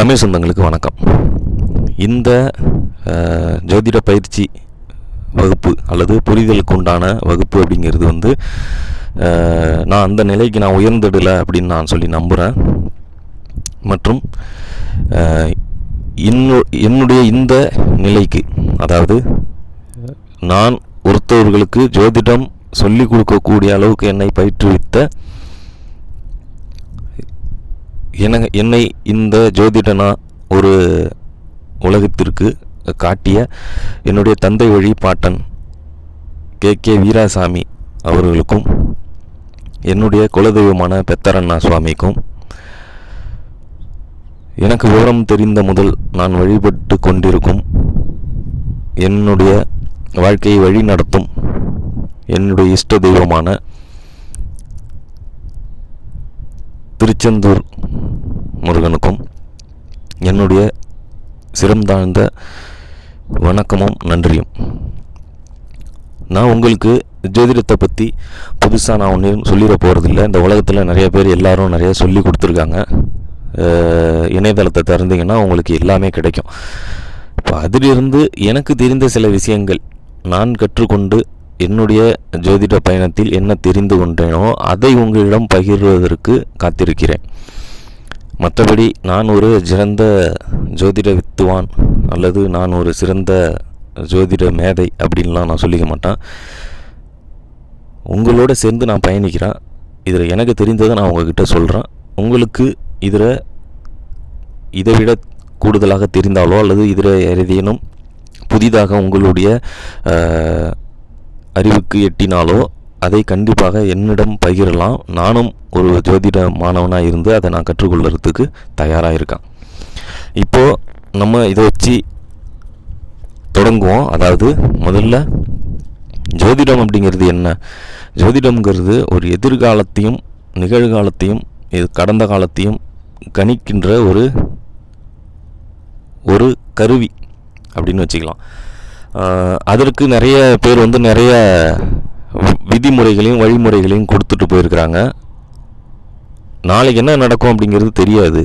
தமிழ் சொந்தங்களுக்கு வணக்கம். இந்த ஜோதிட பயிற்சி வகுப்பு அல்லது புரிதலுக்கு உண்டான வகுப்பு அப்படிங்கிறது நான் அந்த நிலைக்கு நான் உயர்ந்துடலை அப்படின்னு நான் சொல்லி நம்புகிறேன். மற்றும் என்னுடைய இந்த நிலைக்கு, அதாவது நான் ஒருத்தவர்களுக்கு ஜோதிடம் சொல்லிக் கொடுக்கக்கூடிய அளவுக்கு என்னை பயிற்றுவித்த என்னை இந்த ஜோதிடனா ஒரு உலகத்திற்கு காட்டிய என்னுடைய தந்தை வழி பாட்டன் கே வீராசாமி அவர்களுக்கும், என்னுடைய குலதெய்வமான பெத்தரண்ணா சுவாமிக்கும், எனக்கு விவரம் தெரிந்த முதல் நான் வழிபட்டு கொண்டிருக்கும் என்னுடைய வாழ்க்கையை வழி நடத்தும் என்னுடைய இஷ்ட தெய்வமான திருச்செந்தூர் முருகனுக்கும் என்னுடைய சிறந்தாழ்ந்த வணக்கமும் நன்றியும். நான் உங்களுக்கு ஜோதிடத்தை பற்றி புதுசாக நான் ஒன்றையும் சொல்லிட போகிறதில்ல. இந்த உலகத்தில் நிறைய பேர் எல்லாரும் நிறைய சொல்லி கொடுத்துருக்காங்க. இணையதளத்தை திறந்தீங்கன்னா உங்களுக்கு எல்லாமே கிடைக்கும். இப்போ அதிலிருந்து எனக்கு தெரிந்த சில விஷயங்கள் நான் கற்றுக்கொண்டு என்னுடைய ஜோதிட பயணத்தில் என்ன தெரிந்து கொண்டேனோ அதை உங்களிடம் பகிர்வதற்கு காத்திருக்கிறேன். மற்றபடி நான் ஒரு சிறந்த ஜோதிட வித்துவான் அல்லது நான் ஒரு சிறந்த ஜோதிட மேதை அப்படின்லாம் நான் சொல்லிக்க மாட்டேன். உங்களோட சேர்ந்து நான் பயணிக்கிறேன். இதில் எனக்கு தெரிந்ததை நான் உங்ககிட்ட சொல்கிறேன். உங்களுக்கு இதை விட கூடுதலாக தெரிந்தாலோ அல்லது இதில் ஏதேனும் புதிதாக உங்களுடைய அறிவுக்கு எட்டினாலோ அதை கண்டிப்பாக என்னிடம் பகிரலாம். நானும் ஒரு ஜோதிட மாணவனாக இருந்து அதை நான் கற்றுக்கொள்கிறதுக்கு தயாராக இருக்கேன். இப்போது நம்ம இதை வச்சு தொடங்குவோம். அதாவது முதல்ல ஜோதிடம் அப்படிங்கிறது என்ன? ஜோதிடம்ங்கிறது ஒரு எதிர்காலத்தையும் நிகழ்காலத்தையும் கடந்த காலத்தையும் கணிக்கின்ற ஒரு கருவி அப்படின்னு வச்சுக்கலாம். அதற்கு நிறைய பேர் நிறைய விதிமுறைகளையும் வழிமுறைகளையும் கொடுத்துட்டு போயிருக்கிறாங்க. நாளைக்கு என்ன நடக்கும் அப்படிங்கிறது தெரியாது,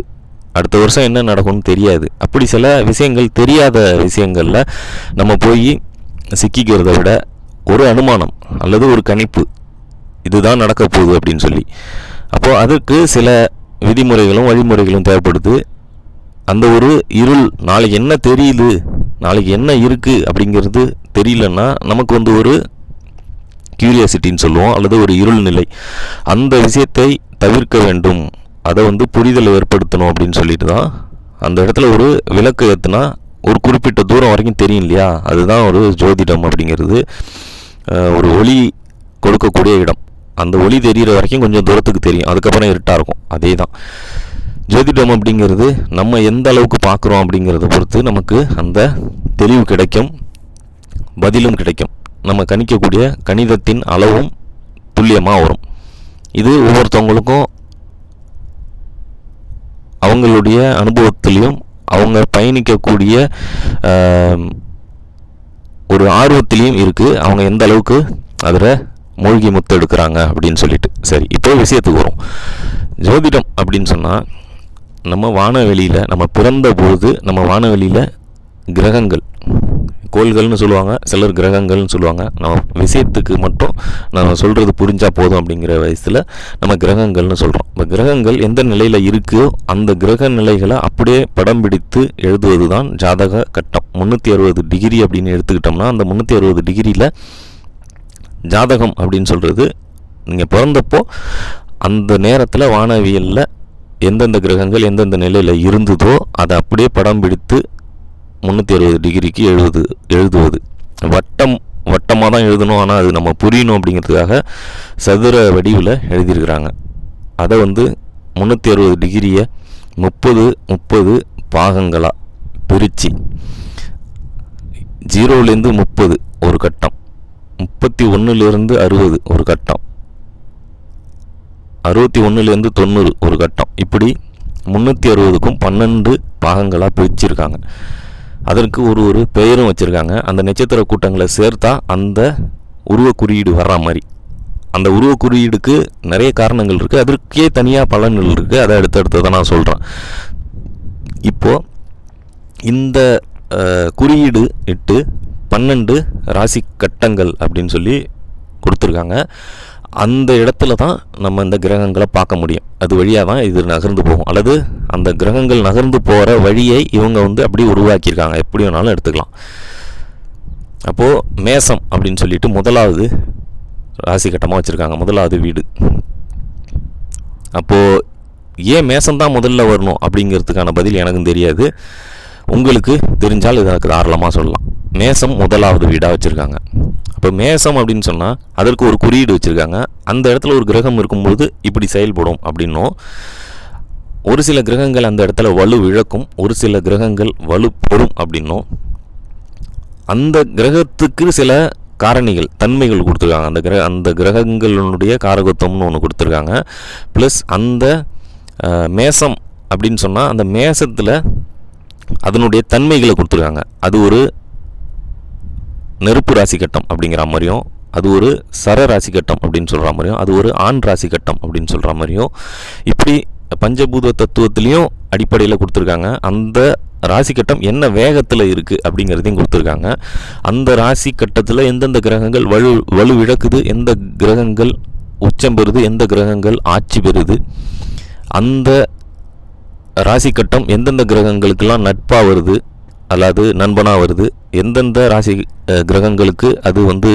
அடுத்த வருஷம் என்ன நடக்கும்னு தெரியாது. அப்படி சில விஷயங்கள், தெரியாத விஷயங்களில் நம்ம போய் சிக்கிக்கிறத விட ஒரு அனுமானம் அல்லது ஒரு கணிப்பு, இதுதான் நடக்க போகுது அப்படின்னு சொல்லி, அப்போது அதுக்கு சில விதிமுறைகளும் வழிமுறைகளும் தேவைப்படுது. அந்த ஒரு இருள், நாளைக்கு என்ன தெரியுது, நாளைக்கு என்ன இருக்குது அப்படிங்கிறது தெரியலன்னா நமக்கு ஒரு கியூரியாசிட்டின்னு சொல்லுவோம், அல்லது ஒரு இருள் நிலை. அந்த விஷயத்தை தவிர்க்க வேண்டும், அதை புரிதலை ஏற்படுத்தணும் அப்படின்னு சொல்லிட்டு தான் அந்த இடத்துல ஒரு விளக்கு ஏற்றுனா ஒரு குறிப்பிட்ட தூரம் வரைக்கும் தெரியும் இல்லையா, அதுதான் ஒரு ஜோதிடம் அப்படிங்கிறது. ஒரு ஒளி கொடுக்கக்கூடிய இடம், அந்த ஒளி தெரிகிற வரைக்கும் கொஞ்சம் தூரத்துக்கு தெரியும், அதுக்கப்புறம் இருட்டாக இருக்கும். அதே தான் ஜோதிடம் அப்படிங்கிறது. நம்ம எந்த அளவுக்கு பார்க்குறோம் அப்படிங்கிறத பொறுத்து நமக்கு அந்த தெளிவு கிடைக்கும், பதிலும் கிடைக்கும். நம்ம கணிக்கக்கூடிய கணிதத்தின் அளவும் துல்லியமாக வரும். இது ஒவ்வொருத்தவங்களுக்கும் அவங்களுடைய அனுபவத்திலையும் அவங்க பயணிக்கக்கூடிய ஒரு ஆர்வத்திலையும் இருக்குது, அவங்க எந்த அளவுக்கு அதில் மூழ்கி முத்து எடுக்கிறாங்க அப்படின்னு சொல்லிட்டு. சரி, இப்போ விஷயத்துக்கு வரும். ஜோதிடம் அப்படின்னு சொன்னால், நம்ம வானவெளியில், நம்ம பிறந்த போது நம்ம வானவெளியில் கிரகங்கள், கோள்கள்னு சொல்லுவாங்க, சிலர் கிரகங்கள்னு சொல்லுவாங்க. நம்ம விஷயத்துக்கு மட்டும் நம்ம சொல்கிறது புரிஞ்சால் போதும் அப்படிங்கிற வயசில் நம்ம கிரகங்கள்னு சொல்கிறோம். இப்போ கிரகங்கள் எந்த நிலையில் இருக்கோ அந்த கிரக நிலைகளை அப்படியே படம் பிடித்து எழுதுவது தான் ஜாதக கட்டம். 360 டிகிரி அப்படின்னு எடுத்துக்கிட்டோம்னா, அந்த 360 டிகிரியில் ஜாதகம் அப்படின்னு சொல்கிறது, நீங்கள் பிறந்தப்போ அந்த நேரத்தில் வானவியலில் எந்தெந்த கிரகங்கள் எந்தெந்த நிலையில் இருந்ததோ அதை அப்படியே படம் பிடித்து 360 டிகிரிக்கு எழுதுவது. வட்டமாக தான் எழுதணும், ஆனால் அது நம்ம புரியணும் அப்படிங்கிறதுக்காக சதுர வடிவில் எழுதியிருக்கிறாங்க. அதை 360 டிகிரியை 30 பாகங்களாக பிரித்து 0லேருந்து 30 ஒரு கட்டம், 31லேருந்து 60 ஒரு கட்டம், 61லேருந்து 90 ஒரு கட்டம், இப்படி 360க்கும் 12 பாகங்களாக பிரிச்சிருக்காங்க. அதற்கு ஒரு பெயரும் வச்சுருக்காங்க. அந்த நட்சத்திர கூட்டங்களை சேர்த்தா அந்த உருவ குறியீடு வர்ற மாதிரி. அந்த உருவ குறியீடுக்கு நிறைய காரணங்கள் இருக்குது, அதற்கே தனியாக பலன்கள் இருக்குது. அதை அடுத்தடுத்து தான் நான் சொல்கிறேன். இப்போது இந்த குறியீடு இட்டு 12 ராசி கட்டங்கள் அப்படின்னு சொல்லி கொடுத்துருக்காங்க. அந்த இடத்துல தான் நம்ம இந்த கிரகங்களை பார்க்க முடியும். அது வழியாக தான் இது நகர்ந்து போகும், அல்லது அந்த கிரகங்கள் நகர்ந்து போகிற வழியை இவங்க வந்து அப்படி உருவாக்கியிருக்காங்க. எப்படி வேணாலும் எடுத்துக்கலாம். அப்போது மேசம் அப்படின்னு சொல்லிட்டு முதலாவது ராசி கட்டமாக வச்சுருக்காங்க, முதலாவது வீடு. அப்போது ஏன் மேசம்தான் முதல்ல வரணும் அப்படிங்கிறதுக்கான பதில் எனக்கும் தெரியாது. உங்களுக்கு தெரிஞ்சால் இதற்கு தாராளமாக சொல்லலாம். மேசம் முதலாவது வீடாக வச்சுருக்காங்க. அப்போ மேசம் அப்படின்னு சொன்னால் அதற்கு ஒரு குறியீடு வச்சுருக்காங்க. அந்த இடத்துல ஒரு கிரகம் இருக்கும்போது இப்படி செயல்படும் அப்படின்னும், ஒரு சில கிரகங்கள் அந்த இடத்துல வலு இழக்கும், ஒரு சில கிரகங்கள் வலு பெறும் அப்படின்னும், அந்த கிரகத்துக்கு சில காரணிகள் தன்மைகள் கொடுத்துருக்காங்க. அந்த கிரகங்களுடைய காரகத்துவம்னு ஒன்று கொடுத்துருக்காங்க. ப்ளஸ் அந்த மேசம் அப்படின்னு சொன்னால் அந்த மேசத்தில் அதனுடைய தன்மைகளை கொடுத்துருக்காங்க. அது ஒரு நெருப்பு ராசி கட்டம் அப்படிங்கிற மாதிரியும், அது ஒரு சர ராசி கட்டம் அப்படின்னு சொல்கிற மாதிரியும், அது ஒரு ஆண் ராசி கட்டம் அப்படின்னு சொல்கிற மாதிரியும், இப்படி பஞ்சபூத தத்துவத்திலையும் அடிப்படையில் கொடுத்துருக்காங்க. அந்த ராசி கட்டம் என்ன வேகத்தில் இருக்குது அப்படிங்கிறதையும் கொடுத்துருக்காங்க. அந்த ராசி கட்டத்தில் எந்தெந்த கிரகங்கள் வலு இழக்குது, எந்த கிரகங்கள் உச்சம் பெறுது, எந்த கிரகங்கள் ஆட்சி பெறுது, அந்த ராசி கட்டம் எந்தெந்த கிரகங்களுக்கெல்லாம் நட்பாக வருது அல்லது நண்பனாக வருது, எந்தெந்த ராசி கிரகங்களுக்கு அது வந்து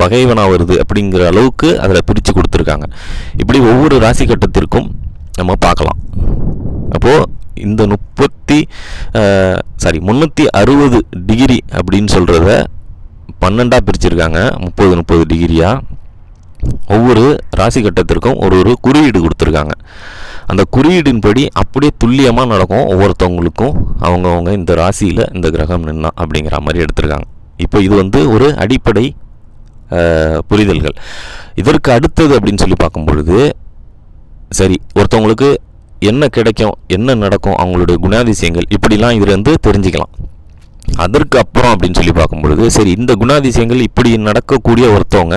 பகைவனாக வருது அப்படிங்கிற அளவுக்கு அதில் பிரித்து கொடுத்துருக்காங்க. இப்படி ஒவ்வொரு ராசி கட்டத்திற்கும் நம்ம பார்க்கலாம். அப்போது இந்த 360 டிகிரி அப்படின்னு சொல்கிறத 12 பிரிச்சிருக்காங்க. 30 டிகிரியாக ஒவ்வொரு ராசி கட்டத்திற்கும் ஒரு குறியீடு கொடுத்துருக்காங்க. அந்த குறியீடின்படி அப்படியே துல்லியமாக நடக்கும். ஒவ்வொருத்தவங்களுக்கும் அவங்கவுங்க இந்த ராசியில் இந்த கிரகம் நின்னா அப்படிங்கிற மாதிரி எடுத்திருக்காங்க. இப்போ இது வந்து ஒரு அடிப்படை புரிதல்கள். இதற்கு அடுத்தது அப்படின்னு சொல்லி பார்க்கும் பொழுது, சரி ஒருத்தவங்களுக்கு என்ன கிடைக்கும், என்ன நடக்கும், அவங்களுடைய குணாதிசயங்கள் இப்படிலாம் இது வந்து தெரிஞ்சுக்கலாம். அதற்கு அப்புறம் அப்படின்னு சொல்லி பார்க்கும் பொழுது, சரி இந்த குணாதிசயங்கள் இப்படி நடக்கக்கூடிய ஒருத்தவங்க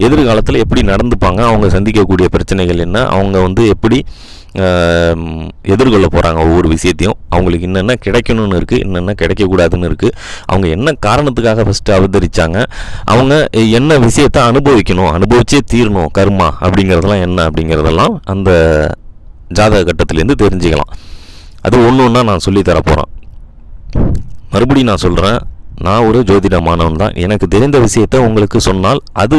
எதிர்காலத்தில் எப்படி நடந்துப்பாங்க, அவங்க சந்திக்கக்கூடிய பிரச்சனைகள் என்ன, அவங்க வந்து எப்படி எதிர்கொள்ள போகிறாங்க, ஒவ்வொரு விஷயத்தையும் அவங்களுக்கு என்னென்ன கிடைக்கணும்னு இருக்குது, என்னென்ன கிடைக்கக்கூடாதுன்னு இருக்குது, அவங்க என்ன காரணத்துக்காக ஃபஸ்ட்டு அவதரித்தாங்க, அவங்க என்ன விஷயத்தை அனுபவிச்சே தீரணும், கர்மா அப்படிங்கிறதெல்லாம் என்ன அப்படிங்கிறதெல்லாம் அந்த ஜாதக கட்டத்திலேருந்து தெரிஞ்சுக்கலாம். அது ஒன்று ஒன்றா நான் சொல்லித்தர போகிறேன். மறுபடியும் நான் சொல்கிறேன், நான் ஒரு ஜோதிட மாணவன் தான். எனக்கு தெரிந்த விஷயத்தை உங்களுக்கு சொன்னால் அது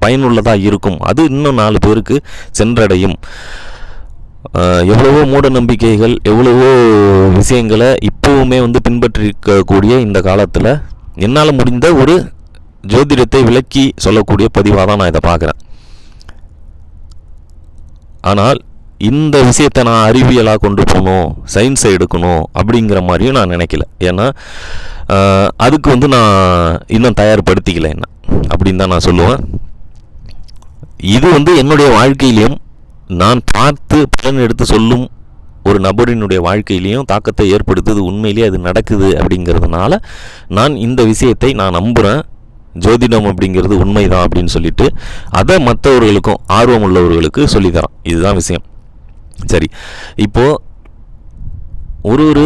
பயனுள்ளதாக இருக்கும், அது இன்னும் 4 பேருக்கு சென்றடையும். எவ்வளவோ மூட நம்பிக்கைகள், எவ்வளவோ விஷயங்களை இப்போவுமே வந்து பின்பற்றிருக்கக்கூடிய இந்த காலத்தில் என்னால் முடிந்த ஒரு ஜோதிடத்தை விளக்கி சொல்லக்கூடிய பதிவாக தான் நான் இதை பார்க்குறேன். ஆனால் இந்த விஷயத்தை நான் அறிவியலாக கொண்டு போகணும், சயின்ஸை எடுக்கணும் அப்படிங்கிற மாதிரியும் நான் நினைக்கல. ஏன்னா அதுக்கு வந்து நான் இன்னும் தயார்படுத்திக்கல என்ன அப்படின்னு தான் நான் சொல்லுவேன். இது வந்து என்னுடைய வாழ்க்கையிலையும் நான் பார்த்து பலன் எடுத்து சொல்லும் ஒரு நபரினுடைய வாழ்க்கையிலையும் தாக்கத்தை ஏற்படுத்துது. உண்மையிலேயே அது நடக்குது அப்படிங்கிறதுனால நான் இந்த விஷயத்தை நான் நம்புகிறேன். ஜோதிடம் அப்படிங்கிறது உண்மைதான் அப்படின்னு சொல்லிட்டு அதை மற்றவர்களுக்கும் ஆர்வம் உள்ளவர்களுக்கு சொல்லித்தரேன். இதுதான் விஷயம். சரி, இப்போது ஒரு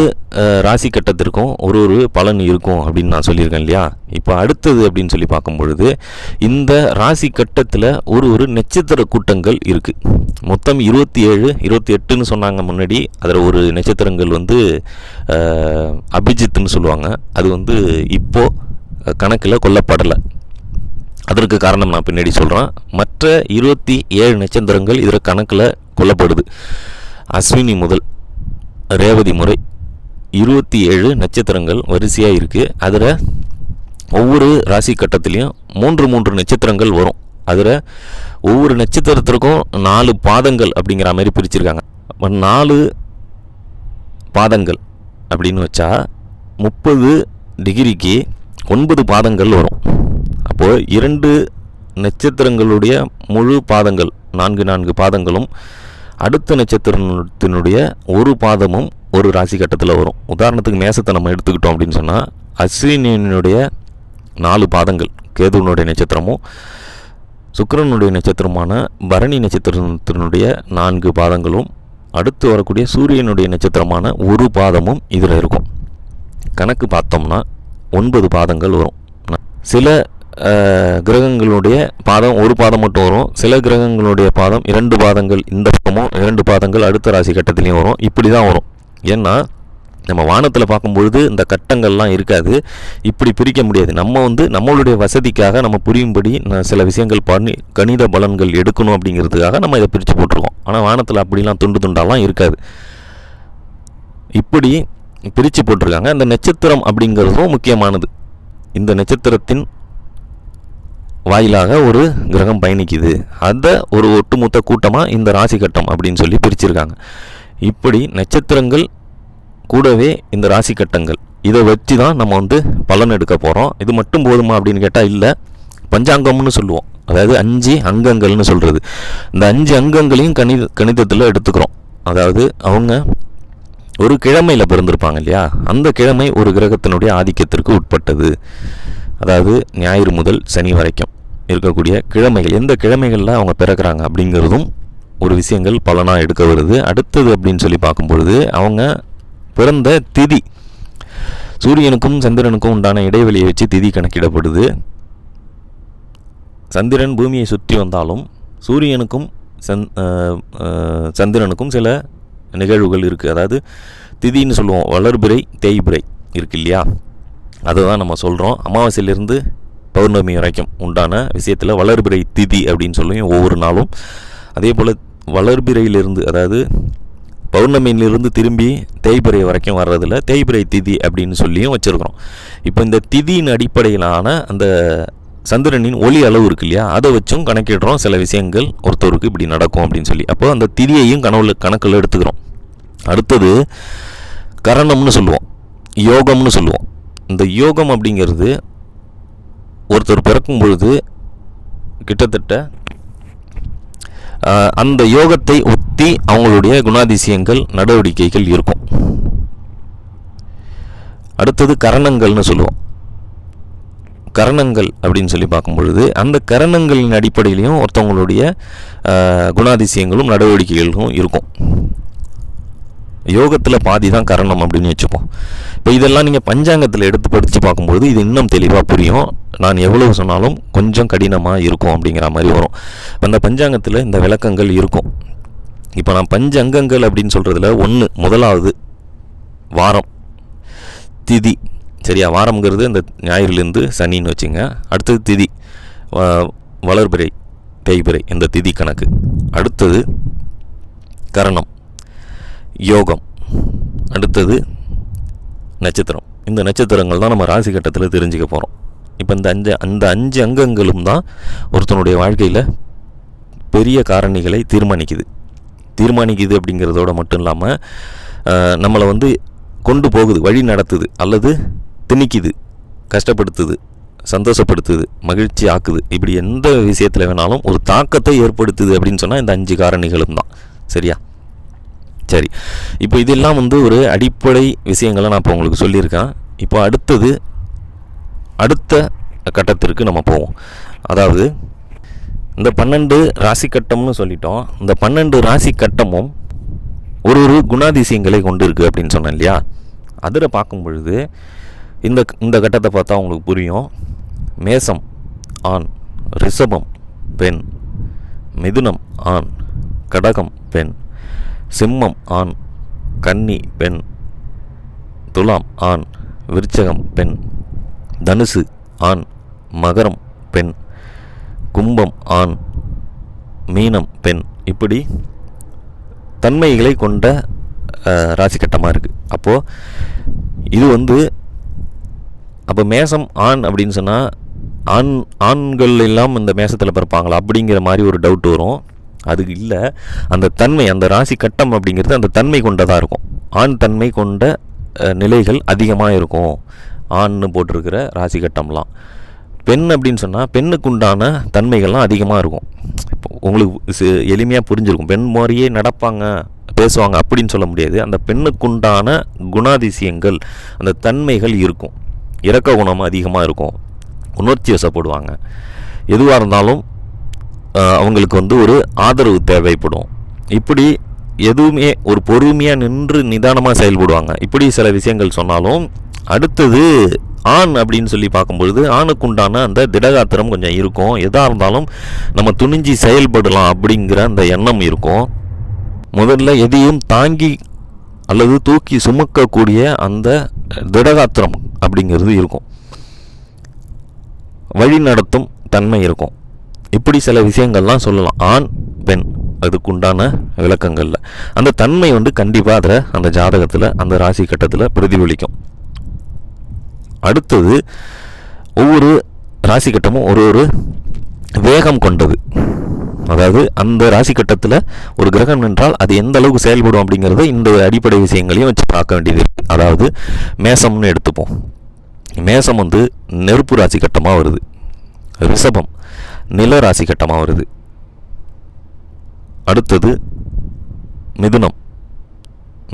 ராசி கட்டத்திற்கும் ஒரு பலன் இருக்கும் அப்படின்னு நான் சொல்லியிருக்கேன் இல்லையா. இப்போ அடுத்தது அப்படின்னு சொல்லி பார்க்கும் பொழுது, இந்த ராசி கட்டத்தில் ஒரு நட்சத்திர கூட்டங்கள் இருக்குது. மொத்தம் 28ன்னு சொன்னாங்க முன்னாடி. அதில் ஒரு நட்சத்திரங்கள் வந்து அபிஜித்துன்னு சொல்லுவாங்க. அது வந்து இப்போது கணக்கில் கொல்லப்படலை. அதற்கு காரணம் நான் பின்னாடி சொல்கிறேன். மற்ற 27 நட்சத்திரங்கள் இதில் கணக்கில் கொல்லப்படுது. அஸ்வினி முதல் ரேவதி முறை 27 நட்சத்திரங்கள் வரிசையாக இருக்குது. அதில் ஒவ்வொரு ராசி கட்டத்திலையும் 3 நட்சத்திரங்கள் வரும். அதில் ஒவ்வொரு நட்சத்திரத்திற்கும் 4 பாதங்கள் அப்படிங்கிற மாதிரி பிரிச்சிருக்காங்க. 4 பாதங்கள் அப்படின்னு வச்சா 30 டிகிரிக்கு 9 பாதங்கள் வரும். அப்போது 2 நட்சத்திரங்களுடைய முழு பாதங்கள் 4 பாதங்களும், அடுத்த நட்சத்திரத்தினுடைய ஒரு பாதமும் ஒரு ராசி கட்டத்தில் வரும். உதாரணத்துக்கு மேசத்தை நம்ம எடுத்துக்கிட்டோம் அப்படின்னு சொன்னால், அஸ்வினியினுடைய 4 பாதங்கள் கேதுவனுடைய நட்சத்திரமும், சுக்கிரனுடைய நட்சத்திரமான பரணி நட்சத்திரத்தினுடைய 4 பாதங்களும், அடுத்து வரக்கூடிய சூரியனுடைய நட்சத்திரமான ஒரு பாதமும் இதில் இருக்கும். கணக்கு பார்த்தோம்னா 9 பாதங்கள் வரும். சில கிரகங்களுடைய பாதம் ஒரு பாதம் மட்டும் வரும். சில கிரகங்களுடைய பாதம் 2 பாதங்கள் இந்த பக்கமும் 2 பாதங்கள் அடுத்த ராசி கட்டத்துலேயும் வரும். இப்படி தான் வரும். ஏன்னா நம்ம வானத்தில் பார்க்கும்பொழுது இந்த கட்டங்கள்லாம் இருக்காது, இப்படி பிரிக்க முடியாது. நம்ம நம்மளுடைய வசதிக்காக நம்ம புரியும்படி சில விஷயங்கள் பண்ணி கணித பலன்கள் எடுக்கணும் அப்படிங்கிறதுக்காக நம்ம இதை பிரித்து போட்டிருக்கோம். ஆனால் வானத்தில் அப்படிலாம் துண்டு துண்டாலாம் இருக்காது, இப்படி பிரித்து போட்டிருக்காங்க. அந்த நட்சத்திரம் அப்படிங்கிறதும் முக்கியமானது. இந்த நட்சத்திரத்தின் வாயிலாக ஒரு கிரகம் பயணிக்குது, அதை ஒரு ஒட்டுமொத்த கூட்டமாக இந்த ராசி கட்டம் அப்படின்னு சொல்லி பிரிச்சிருக்காங்க. இப்படி நட்சத்திரங்கள் கூடவே இந்த ராசி கட்டங்கள், இதை வச்சு தான் நம்ம பலன் எடுக்க போகிறோம். இது மட்டும் போதுமா அப்படின்னு கேட்டால் இல்லை, பஞ்சாங்கம்னு சொல்லுவோம். அதாவது 5 அங்கங்கள்னு சொல்கிறது. இந்த 5 அங்கங்களையும் கணிதத்தில் எடுத்துக்கிறோம். அதாவது அவங்க ஒரு கிழமையில் பிறந்திருப்பாங்க இல்லையா, அந்த கிழமை ஒரு கிரகத்தினுடைய ஆதிக்கத்திற்கு உட்பட்டது. அதாவது ஞாயிறு முதல் சனி வரைக்கும் இருக்கக்கூடிய கிழமைகள், எந்த கிழமைகளில் அவங்க பிறக்கிறாங்க அப்படிங்கிறதும் ஒரு விஷயங்கள் பலனாக எடுக்க வருது. அடுத்தது அப்படின்னு சொல்லி பார்க்கும்பொழுது அவங்க பிறந்த திதி, சூரியனுக்கும் சந்திரனுக்கும் உண்டான இடைவெளியை வச்சு திதி கணக்கிடப்படுது. சந்திரன் பூமியை சுற்றி வந்தாலும் சூரியனுக்கும் சந்திரனுக்கும் சில நிகழ்வுகள் இருக்குது. அதாவது திதின்னு சொல்லுவோம், வளர்பிறை தேய்பிறை இருக்கு இல்லையா, அதை தான் நம்ம சொல்கிறோம். அமாவாசையிலிருந்து பௌர்ணமி வரைக்கும் உண்டான விஷயத்தில் வளர்பிறை திதி அப்படின்னு சொல்லுவோம் ஒவ்வொரு நாளும். அதே போல் வளர்பிறையிலிருந்து, அதாவது பௌர்ணமியிலிருந்து திரும்பி தேய்பிறை வரைக்கும் வர்றதில் தேய்பிறை திதி அப்படின்னு சொல்லியும் வச்சுருக்கிறோம். இப்போ இந்த திதியின் அடிப்படையிலான அந்த சந்திரனின் ஒளி அளவு இருக்கு இல்லையா, அதை வச்சும் கணக்கிடுறோம். சில விஷயங்கள் ஒருத்தருக்கு இப்படி நடக்கும் அப்படின்னு சொல்லி, அப்போ அந்த திதியையும் கணக்கில் எடுத்துக்கிறோம். அடுத்தது கரணம்னு சொல்லுவோம், யோகம்னு சொல்லுவோம். இந்த யோகம் அப்படிங்கிறது ஒருத்தர் பிறக்கும் பொழுது கிட்டத்தட்ட அந்த யோகத்தை ஒத்தி அவங்களுடைய குணாதிசயங்கள் நடவடிக்கைகள் இருக்கும். அடுத்தது கரணங்கள்னு சொல்லுவோம். கரணங்கள் அப்படின்னு சொல்லி பார்க்கும் பொழுது அந்த கரணங்களின் அடிப்படையிலையும் ஒருத்தவங்களுடைய குணாதிசயங்களும் நடவடிக்கைகளும் இருக்கும். யோகத்தில் பாதி தான் கரணம் அப்படின்னு வச்சுப்போம். இப்போ இதெல்லாம் நீங்கள் பஞ்சாங்கத்தில் எடுத்து படித்து பார்க்கும்பொழுது இது இன்னும் தெளிவாக புரியும். நான் எவ்வளவு சொன்னாலும் கொஞ்சம் கடினமாக இருக்கும் அப்படிங்கிற மாதிரி வரும். இப்போ அந்த பஞ்சாங்கத்தில் இந்த விளக்கங்கள் இருக்கும். இப்போ நான் பஞ்ச அங்கங்கள் அப்படின்னு சொல்கிறதுல முதலாவது வாரம், திதி. சரியா, வாரம்ங்கிறது இந்த ஞாயிறுலேருந்து சனின்னு வச்சுங்க. அடுத்தது திதி, வளர்பிறை தேய்பிறை, இந்த திதி கணக்கு. அடுத்தது கரணம், யோகம். அடுத்தது நட்சத்திரம். இந்த நட்சத்திரங்கள் தான் நம்ம ராசி கட்டத்தில் தெரிஞ்சுக்க போகிறோம். இப்போ அந்த அஞ்சு அங்கங்களும் தான் ஒருத்தனுடைய வாழ்க்கையில் பெரிய காரணிகளை தீர்மானிக்குது அப்படிங்கிறதோட மட்டும் இல்லாமல் நம்மளை கொண்டு போகுது, வழி நடத்துது, அல்லது திணிக்குது, கஷ்டப்படுத்துது, சந்தோஷப்படுத்துது, மகிழ்ச்சி ஆக்குது. இப்படி எந்த விஷயத்தில் வேணாலும் ஒரு தாக்கத்தை ஏற்படுத்துது அப்படின்னு சொன்னால் இந்த 5 காரணிகளும் தான். சரியா, சரி. இப்போ இதெல்லாம் ஒரு அடிப்படை விஷயங்களை நான் இப்போ உங்களுக்கு சொல்லியிருக்கேன். இப்போ அடுத்த கட்டத்திற்கு நம்ம போவோம். அதாவது இந்த 12 ராசி கட்டம்னு சொல்லிட்டோம். இந்த 12 ராசி கட்டமும் ஒரு குணாதிசயங்களை கொண்டு இருக்குது அப்படின்னு சொன்னேன் இல்லையா. அதில் பார்க்கும் பொழுது இந்த கட்டத்தை பார்த்தா உங்களுக்கு புரியும். மேசம் ஆண், ரிஷபம் பெண், மிதுனம் ஆண், கடகம் பெண், சிம்மம் ஆண், கன்னி பெண், துலாம் ஆண், விருச்சகம் பெண், தனுசு ஆண், மகரம் பெண், கும்பம் ஆண், மீனம் பெண். இப்படி தன்மைகளை கொண்ட ராசி கட்டமாக இருக்குது. அப்போது இது அப்போ மேசம் ஆண் அப்படின்னு சொன்னால் ஆண்கள் எல்லாம் இந்த மேசத்தில் பிறப்பாங்களா அப்படிங்கிற மாதிரி ஒரு டவுட் வரும். அதுக்கு இல்லை, அந்த தன்மை, அந்த ராசி கட்டம் அப்படிங்கிறது அந்த தன்மை கொண்டதாக இருக்கும். ஆண் தன்மை கொண்ட நிலைகள் அதிகமாக இருக்கும் ஆண்னு போட்டிருக்கிற ராசி கட்டம்லாம். பெண் அப்படின்னு சொன்னால் பெண்ணுக்குண்டான தன்மைகள்லாம் அதிகமாக இருக்கும். இப்போ உங்களுக்கு எளிமையாக புரிஞ்சிருக்கும். பெண் மாதிரியே நடப்பாங்க, பேசுவாங்க அப்படின்னு சொல்ல முடியாது. அந்த பெண்ணுக்குண்டான குணாதிசயங்கள், அந்த தன்மைகள் இருக்கும். இரக்க குணம் அதிகமாக இருக்கும், உணர்ச்சி வசப்படுவாங்க. எதுவாக இருந்தாலும் அவங்களுக்கு ஒரு ஆதரவு தேவைப்படும். இப்படி எதுவுமே ஒரு பொறுமையாக நின்று நிதானமாக செயல்படுவாங்க. இப்படி சில விஷயங்கள் சொன்னாலும் அடுத்தது ஆண் அப்படின்னு சொல்லி பார்க்கும்பொழுது ஆணுக்குண்டான அந்த திடகாத்திரம் கொஞ்சம் இருக்கும். எதாக இருந்தாலும் நம்ம துணிஞ்சி செயல்படலாம் அப்படிங்கிற அந்த எண்ணம் இருக்கும். முதல்ல எதையும் தாங்கி அல்லது தூக்கி சுமக்கக்கூடிய அந்த திடகாத்திரம் அப்படிங்கிறது இருக்கும். வழி நடத்தும் தன்மை இருக்கும். இப்படி சில விஷயங்கள்லாம் சொல்லலாம் ஆண் பெண் அதுக்குண்டான விளக்கங்களில். அந்த தன்மை கண்டிப்பாக அதில் அந்த ஜாதகத்தில் அந்த ராசி கட்டத்தில் பிரதிபலிக்கும். அடுத்தது ஒவ்வொரு ராசி கட்டமும் ஒரு வேகம் கொண்டது. அதாவது அந்த ராசி கட்டத்தில் ஒரு கிரகம் நின்றால் அது எந்த அளவுக்கு செயல்படும் அப்படிங்கிறத இந்த அடிப்படை விஷயங்களையும் வச்சு பார்க்க வேண்டியது இருக்குது. அதாவது மேசம்னு எடுத்துப்போம். மேசம் நெருப்பு ராசி கட்டமாக வருது. ரிஷபம் நில ராசி கட்டமாக வருது. அடுத்தது மிதுனம்.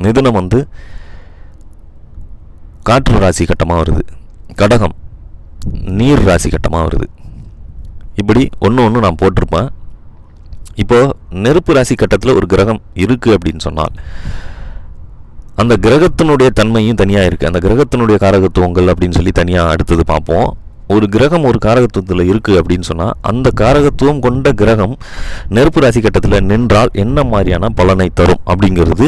மிதுனம் காற்று ராசி கட்டமாக வருது. கடகம் நீர் ராசி கட்டமாக வருது. இப்படி ஒன்று நான் போட்டிருப்பேன். இப்போது நெருப்பு ராசி கட்டத்தில் ஒரு கிரகம் இருக்குது அப்படின்னு சொன்னால் அந்த கிரகத்தினுடைய தன்மையும் தனியாக இருக்குது. அந்த கிரகத்தினுடைய காரகத்துவங்கள் அப்படின்னு சொல்லி தனியாக அடுத்தது பார்ப்போம். ஒரு கிரகம் ஒரு காரகத்துவத்தில் இருக்குது அப்படின்னு சொன்னால் அந்த காரகத்துவம் கொண்ட கிரகம் நெருப்பு ராசி கட்டத்தில் நின்றால் என்ன மாதிரியான பலனை தரும் அப்படிங்கிறது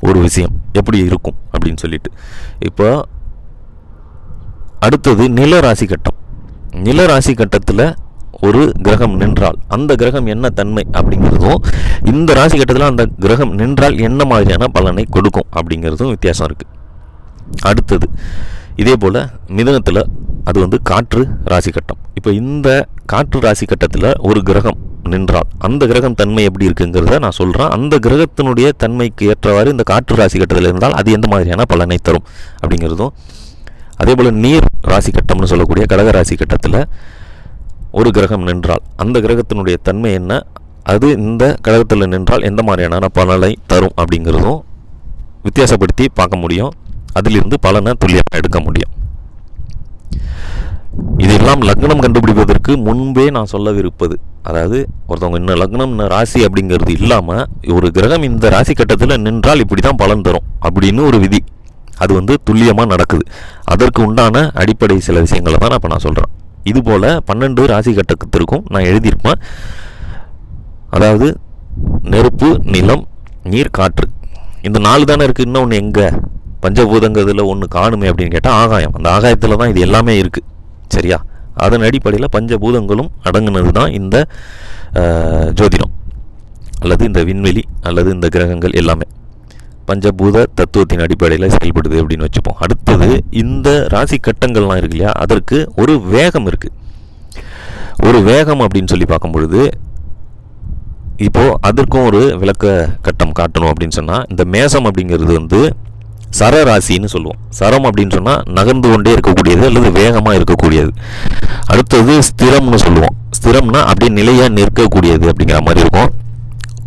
ஒரு விஷயம். எப்படி இருக்கும் அப்படின்னு சொல்லிட்டு இப்போ அடுத்தது நில ராசி கட்டம். நில ராசி கட்டத்தில் ஒரு கிரகம் நின்றால் அந்த கிரகம் என்ன தன்மை அப்படிங்கிறதும் இந்த ராசி கட்டத்தில் அந்த கிரகம் நின்றால் என்ன மாதிரியான பலனை கொடுக்கும் அப்படிங்கிறதும் வித்தியாசம் இருக்குது. அடுத்தது இதே போல் மிதுனத்தில் அது காற்று ராசி கட்டம். இப்போ இந்த காற்று ராசி கட்டத்தில் ஒரு கிரகம் நின்றால் அந்த கிரகம் தன்மை எப்படி இருக்குங்கிறத நான் சொல்கிறேன். அந்த கிரகத்தினுடைய தன்மைக்கு ஏற்றவாறு இந்த காற்று ராசி கட்டத்தில் இருந்தால் அது எந்த மாதிரியான பலனை தரும் அப்படிங்கிறதும், அதே போல் நீர் ராசி கட்டம்னு சொல்லக்கூடிய கடக ராசி கட்டத்தில் ஒரு கிரகம் நின்றால் அந்த கிரகத்தினுடைய தன்மை என்ன, அது இந்த கடகத்தில் நின்றால் எந்த மாதிரியான பலனை தரும் அப்படிங்கிறதும் வித்தியாசப்படுத்தி பார்க்க முடியும். அதிலிருந்து பலனை துல்லியமாக எடுக்க முடியும். இதெல்லாம் லக்னம் கண்டுபிடிப்பதற்கு முன்பே நான் சொல்லவிருப்பது, அதாவது ஒருத்தவங்க இன்னும் லக்னம் இன்னும் ராசி அப்படிங்கிறது இல்லாமல் ஒரு கிரகம் இந்த ராசி கட்டத்தில் நின்றால் இப்படி தான் பலன் தரும் அப்படின்னு ஒரு விதி, அது துல்லியமாக நடக்குது. அதற்கு உண்டான அடிப்படை சில விஷயங்களை தான் இப்போ நான் சொல்கிறேன். இதுபோல் 12 ராசி கட்டத்திற்கும் நான் எழுதியிருப்பேன். அதாவது நெருப்பு, நிலம், நீர், காற்று, இந்த 4 தானே இருக்குது. இன்னொன்று எங்கே பஞ்சபூதங்கிறதுல ஒன்று காணுமே அப்படின்னு கேட்டால் ஆகாயம். அந்த ஆகாயத்தில் தான் இது எல்லாமே இருக்குது. சரியா? அதன் அடிப்படையில் பஞ்சபூதங்களும் அடங்குனது தான் இந்த ஜோதிடம் அல்லது இந்த விண்வெளி அல்லது இந்த கிரகங்கள் எல்லாமே பஞ்சபூத தத்துவத்தின் அடிப்படையில் செயல்படுது அப்படின்னு வச்சுப்போம். அடுத்தது இந்த ராசி கட்டங்கள்லாம் இருக்கு இல்லையா, அதற்கு ஒரு வேகம் இருக்குது. ஒரு வேகம் அப்படின்னு சொல்லி பார்க்கும் பொழுது இப்போது அதற்கும் ஒரு விளக்க கட்டம் காட்டணும் அப்படின்னு சொன்னால் இந்த மேசம் அப்படிங்கிறது சரராசின்னு சொல்லுவோம். சரம் அப்படின்னு சொன்னால் நகர்ந்து கொண்டே இருக்கக்கூடியது அல்லது வேகமாக இருக்கக்கூடியது. அடுத்தது ஸ்திரம்னு சொல்லுவோம். ஸ்திரம்னா அப்படியே நிலையாக நிற்கக்கூடியது அப்படிங்கிற மாதிரி இருக்கும்.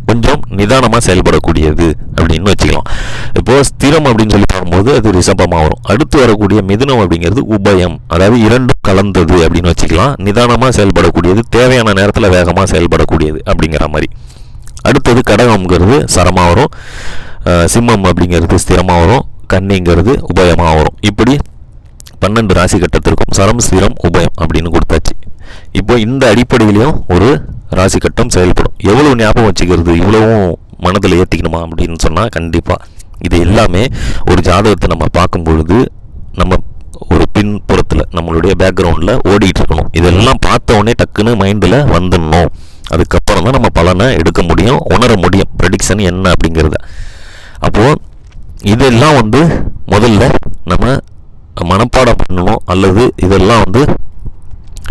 கொஞ்சம் நிதானமாக செயல்படக்கூடியது அப்படின்னு வச்சுக்கலாம். இப்போது ஸ்திரம் அப்படின்னு சொல்லி பார்க்கும்போது அது ரிஷபமாக வரும். அடுத்து வரக்கூடிய மிதுனம் அப்படிங்கிறது உபயம், அதாவது இரண்டும் கலந்தது அப்படின்னு வச்சுக்கலாம். நிதானமாக செயல்படக்கூடியது, தேவையான நேரத்தில் வேகமாக செயல்படக்கூடியது அப்படிங்கிற மாதிரி. அடுத்தது கடகம்ங்கிறது சரமாக வரும். சிம்மம் அப்படிங்கிறது ஸ்திரமாக வரும். கன்னிங்கிறது உபயமாக வரும். இப்படி 12 ராசி கட்டத்திற்கும் சரம், ஸ்திரம், உபயம் அப்படின்னு கொடுத்தாச்சு. இப்போ இந்த அடிப்படையிலையும் ஒரு ராசி கட்டம் செயல்படும். எவ்வளோ ஞாபகம் வச்சுக்கிறது, இவ்வளவும் மனதில் ஏற்றிக்கணுமா அப்படின்னு சொன்னால் கண்டிப்பாக இது எல்லாமே ஒரு ஜாதகத்தை நம்ம பார்க்கும் பொழுது நம்ம ஒரு பின்புறத்தில் நம்மளுடைய பேக்ரவுண்டில் ஓடிட்டு இருக்கணும். இதெல்லாம் பார்த்த உடனே டக்குன்னு மைண்டில் வந்துடணும். அதுக்கப்புறம் தான் நம்ம பலனை எடுக்க முடியும், உணர முடியும் ப்ரெடிக்ஷன் என்ன அப்படிங்கிறத. அப்போது இதெல்லாம் முதல்ல நம்ம மனப்பாடம் பண்ணணும், அல்லது இதெல்லாம்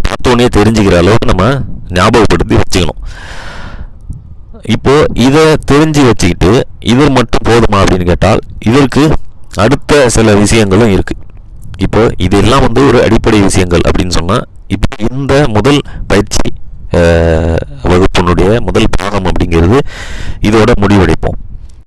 பார்த்தோன்னே தெரிஞ்சுக்கிற அளவுக்கு நம்ம ஞாபகப்படுத்தி வச்சுக்கணும். இப்போது இதை தெரிஞ்சு வச்சுக்கிட்டு இது மட்டும் போதுமா அப்படின்னு கேட்டால் இதற்கு அடுத்த சில விஷயங்களும் இருக்குது. இப்போ இதெல்லாம் ஒரு அடிப்படை விஷயங்கள் அப்படின்னு சொன்னால் இப்போ இந்த முதல் பயிற்சி வகுப்பினுடைய முதல் பாகம் அப்படிங்கிறது இதோட முடிவடைப்போம்.